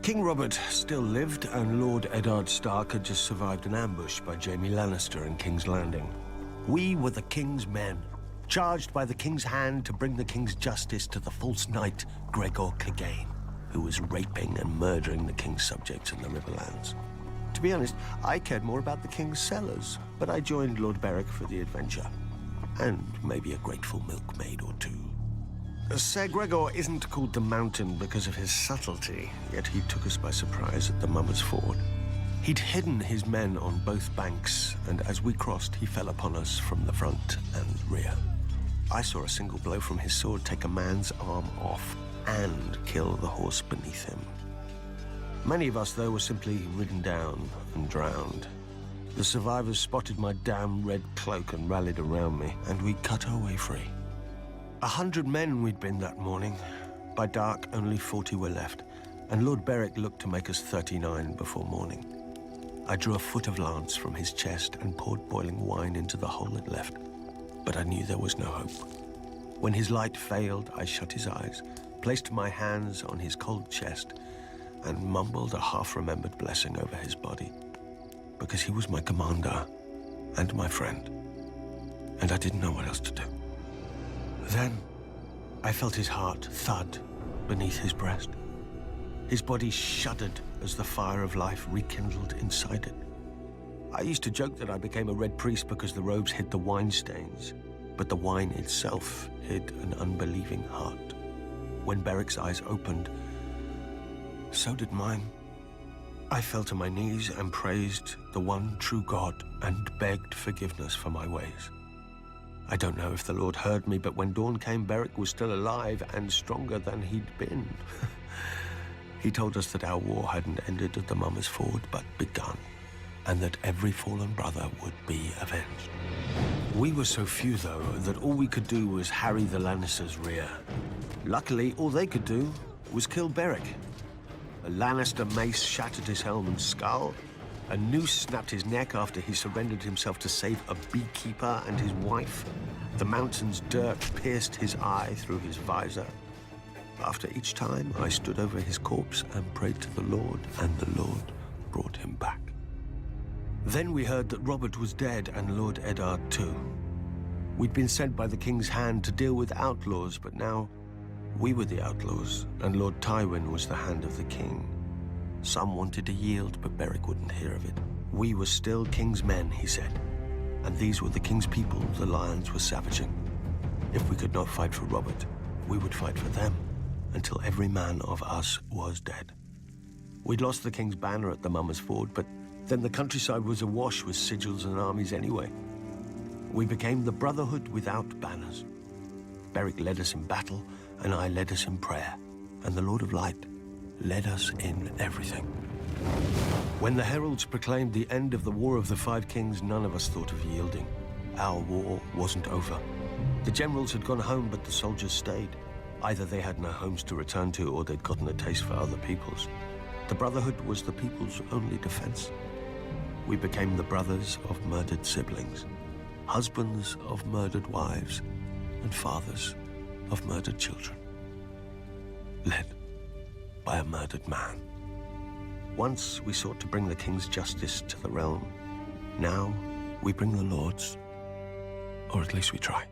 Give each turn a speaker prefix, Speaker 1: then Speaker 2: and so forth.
Speaker 1: King Robert still lived, and Lord Eddard Stark had just survived an ambush by Jaime Lannister in King's Landing. We were the King's men, charged by the King's hand to bring the King's justice to the false knight Gregor Clegane, who was raping and murdering the King's subjects in the Riverlands. To be honest, I cared more about the King's cellars, but I joined Lord Beric for the adventure. And maybe a grateful milkmaid or two. Ser Gregor isn't called the Mountain because of his subtlety, yet he took us by surprise at the Mummer's Ford. He'd hidden his men on both banks, and as we crossed, he fell upon us from the front and rear. I saw a single blow from his sword take a man's arm off and kill the horse beneath him. Many of us, though, were simply ridden down and drowned. The survivors spotted my damn red cloak and rallied around me, and we cut our way free. 100 men we'd been that morning. By dark, only 40 were left, and Lord Beric looked to make us 39 before morning. I drew a foot of lance from his chest and poured boiling wine into the hole it left, but I knew there was no hope. When his light failed, I shut his eyes, placed my hands on his cold chest, and mumbled a half-remembered blessing over his body, because he was my commander and my friend, and I didn't know what else to do. Then, I felt his heart thud beneath his breast. His body shuddered as the fire of life rekindled inside it. I used to joke that I became a red priest because the robes hid the wine stains, but the wine itself hid an unbelieving heart. When Beric's eyes opened, so did mine. I fell to my knees and praised the one true God and begged forgiveness for my ways. I don't know if the Lord heard me, but when dawn came, Beric was still alive and stronger than he'd been. He told us that our war hadn't ended at the Mummer's Ford, but begun, and that every fallen brother would be avenged. We were so few, though, that all we could do was harry the Lannisters' rear. Luckily, all they could do was kill Beric. A Lannister mace shattered his helm and skull. A noose snapped his neck after he surrendered himself to save a beekeeper and his wife. The mountain's dirt pierced his eye through his visor. After each time, I stood over his corpse and prayed to the Lord, and the Lord brought him back. Then we heard that Robert was dead, and Lord Eddard too. We'd been sent by the King's hand to deal with outlaws, but now we were the outlaws, and Lord Tywin was the hand of the King. Some wanted to yield, but Beric wouldn't hear of it. We were still King's men, he said, and these were the King's people the lions were savaging. If we could not fight for Robert, we would fight for them, until every man of us was dead. We'd lost the King's banner at the Mummer's Ford, but then the countryside was awash with sigils and armies anyway. We became the Brotherhood without banners. Beric led us in battle, and I led us in prayer, and the Lord of Light led us in everything. When the heralds proclaimed the end of the War of the Five Kings, none of us thought of yielding. Our war wasn't over. The generals had gone home, but the soldiers stayed. Either they had no homes to return to, or they'd gotten a taste for other peoples. The Brotherhood was the people's only defense. We became the brothers of murdered siblings, husbands of murdered wives, and fathers of murdered children, led by a murdered man. Once we sought to bring the King's justice to the realm. Now we bring the Lord's, or at least we try.